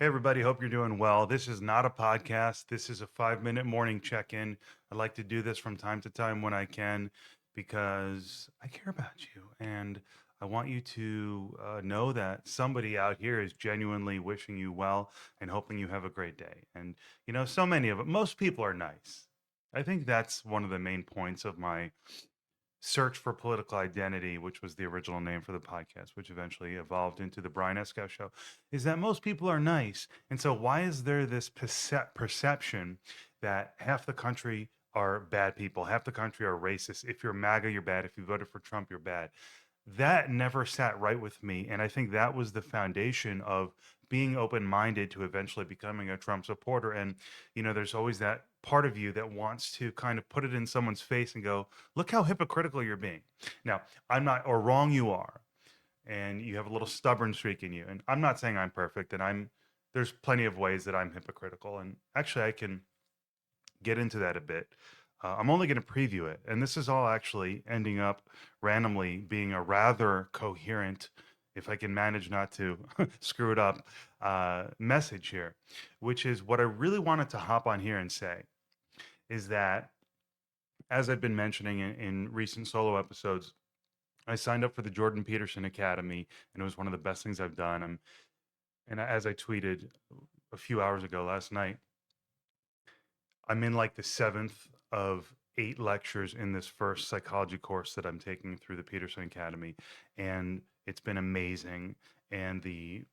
Hey, everybody. Hope you're doing well. This is not a podcast. This is a 5 minute morning check in. I like to do this from time to time when I can because I care about you. And I want you to know that somebody out here is genuinely wishing you well and hoping you have a great day. And, so many of it, most people are nice. I think that's one of the main points of my search for political identity, which was the original name for the podcast, which eventually evolved into the Brian Escow Show, is that most people are nice. And so, why is there this perception that half the country are bad people, half the country are racist? If you're MAGA, you're bad. If you voted for Trump, you're bad. That never sat right with me. And I think that was the foundation of being open minded to eventually becoming a Trump supporter. And, there's always that part of you that wants to kind of put it in someone's face and go, look how hypocritical you're being. Now, I'm not, or wrong you are, and you have a little stubborn streak in you. And I'm not saying I'm perfect, and there's plenty of ways that I'm hypocritical. And actually, I can get into that a bit. I'm only going to preview it. And this is all actually ending up randomly being a rather coherent, if I can manage not to screw it up, message here, which is what I really wanted to hop on here and say is that, as I've been mentioning in recent solo episodes, I signed up for the Jordan Peterson Academy, and it was one of the best things I've done. And as I tweeted a few hours ago last night, I'm in like the seventh of 8 lectures in this first psychology course that I'm taking through the Peterson Academy. And it's been amazing. And the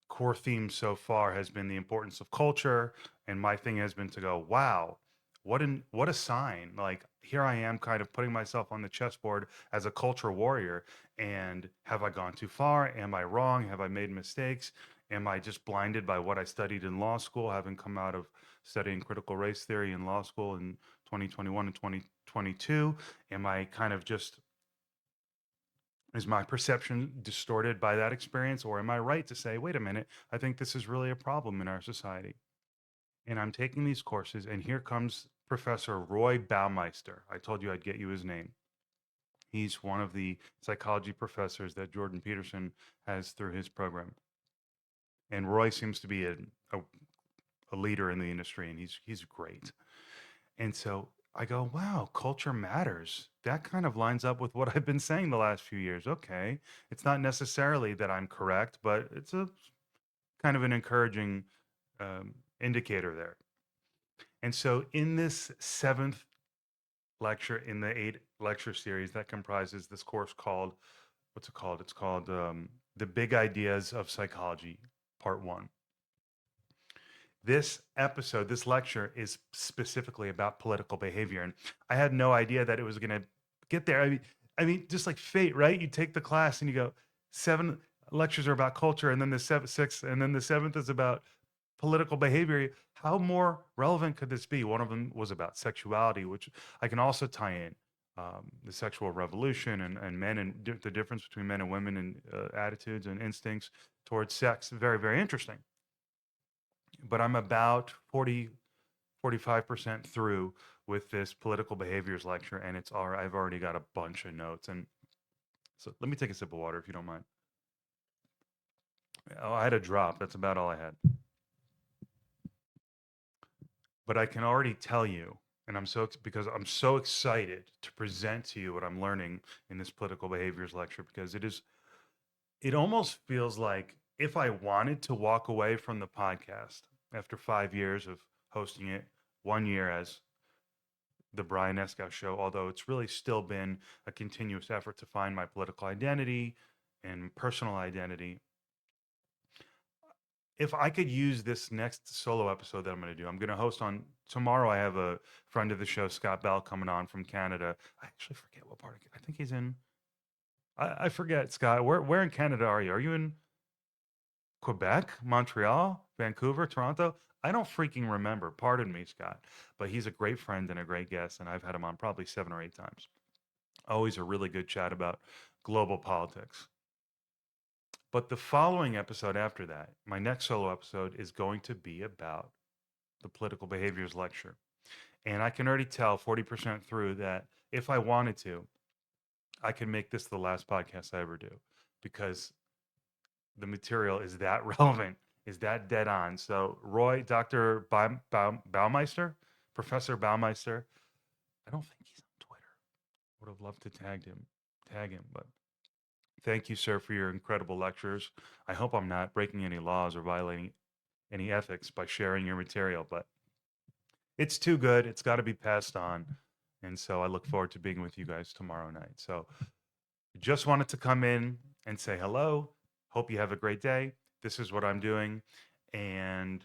core theme so far has been the importance of culture. And my thing has been to go, wow, what a sign. Like here I am kind of putting myself on the chessboard as a culture warrior. And have I gone too far? Am I wrong? Have I made mistakes? Am I just blinded by what I studied in law school, having come out of studying critical race theory in law school in 2021 and 2022? Am I kind of just, is my perception distorted by that experience? Or am I right to say, wait a minute, I think this is really a problem in our society? And I'm taking these courses, and here comes Professor Roy Baumeister. I told you I'd get you his name. He's one of the psychology professors that Jordan Peterson has through his program. And Roy seems to be a leader in the industry, and he's great. And so I go, wow, culture matters. That kind of lines up with what I've been saying the last few years. Okay. It's not necessarily that I'm correct, but it's a kind of an encouraging indicator there. And so in this seventh lecture in the 8 lecture series that comprises this course called, what's it called? It's called The Big Ideas of Psychology, Part 1. This episode, this lecture is specifically about political behavior. And I had no idea that it was going to get there. I mean, just like fate, right? You take the class and you go, 7 lectures are about culture, and then the sixth, and then the seventh is about political behavior. How more relevant could this be? One of them was about sexuality, which I can also tie in the sexual revolution and men and the difference between men and women and attitudes and instincts towards sex. Very, very interesting. But I'm about 45% through with this political behaviors lecture, and I've already got a bunch of notes. And so let me take a sip of water if you don't mind. Oh, I had a drop. That's about all I had. But I can already tell you, and because I'm so excited to present to you what I'm learning in this political behaviors lecture, because it almost feels like if I wanted to walk away from the podcast after 5 years of hosting it, 1 year as the Brian Escow Show, although it's really still been a continuous effort to find my political identity and personal identity. If I could use this next solo episode that I'm going to host on tomorrow. I have a friend of the show, Scott Bell, coming on from Canada. I actually forget what part. I think he's in. I forget, Scott. Where in Canada are you? Are you in Quebec, Montreal, Vancouver, Toronto? I don't freaking remember. Pardon me, Scott. But he's a great friend and a great guest, and I've had him on probably 7 or 8 times. Always a really good chat about global politics. But the following episode after that, my next solo episode, is going to be about the political behaviors lecture. And I can already tell 40% through that if I wanted to, I can make this the last podcast I ever do because the material is that relevant is that dead on. So Roy, Dr. Baumeister, Professor Baumeister, I don't think he's on Twitter. Would have loved to tag him, but thank you, sir, for your incredible lectures. I hope I'm not breaking any laws or violating any ethics by sharing your material, but it's too good. It's got to be passed on. And so I look forward to being with you guys tomorrow night. So just wanted to come in and say hello. Hope you have a great day. This is what I'm doing. And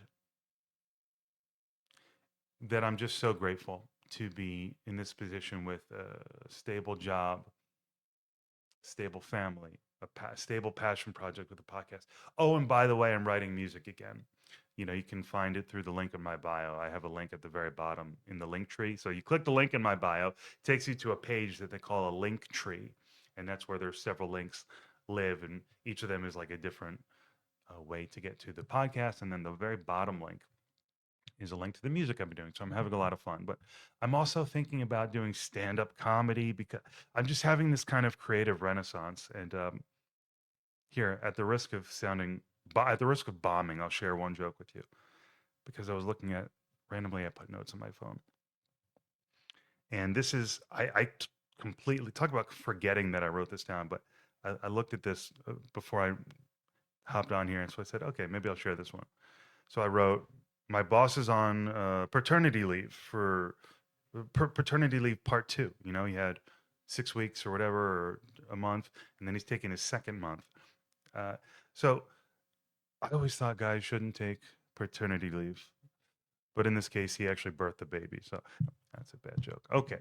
that I'm just so grateful to be in this position with a stable job, stable family, stable passion project with a podcast. Oh, and by the way, I'm writing music again. You know, you can find it through the link in my bio. I have a link at the very bottom in the link tree. So you click the link in my bio, it takes you to a page that they call a link tree. And that's where there's several links live. And each of them is like a different way to get to the podcast. And then the very bottom link is a link to the music I've been doing. So I'm having a lot of fun. But I'm also thinking about doing stand up comedy because I'm just having this kind of creative renaissance. And here, at the risk of sounding, at the risk of bombing, I'll share one joke with you because I was looking at randomly, I put notes on my phone. And this is, completely talk about forgetting that I wrote this down, but I looked at this before I hopped on here. And so I said, okay, maybe I'll share this one. So I wrote, my boss is on paternity leave for paternity leave part two. You know, he had 6 weeks or whatever, or a month, and then he's taking his second month. Uh, so I always thought guys shouldn't take paternity leave, but in this case, he actually birthed the baby. So that's a bad joke. Okay.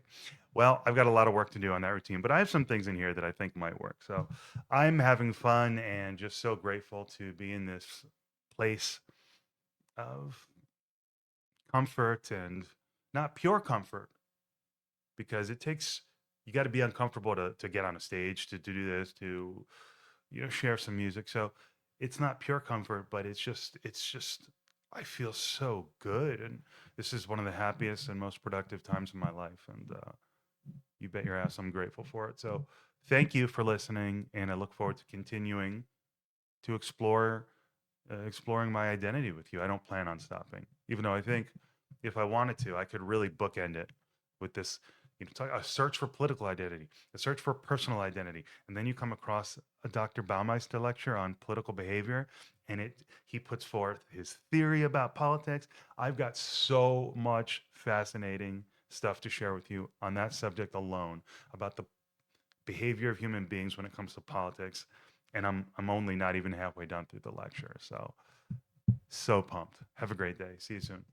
Well, I've got a lot of work to do on that routine, but I have some things in here that I think might work. So I'm having fun and just so grateful to be in this place of comfort, and not pure comfort, because it takes, you got to be uncomfortable to get on a stage, to do this, to, you know, share some music. So it's not pure comfort, but it's just I feel so good, and this is one of the happiest and most productive times of my life, and you bet your ass I'm grateful for it. So thank you for listening, and I look forward to continuing to exploring my identity with you. I don't plan on stopping, even though I think if I wanted to, I could really bookend it with this, you know, a search for political identity, a search for personal identity, and then you come across a Dr. Baumeister lecture on political behavior, and he puts forth his theory about politics. I've got so much fascinating stuff to share with you on that subject alone, about the behavior of human beings when it comes to politics. And I'm only not even halfway done through the lecture. So pumped. Have a great day. See you soon.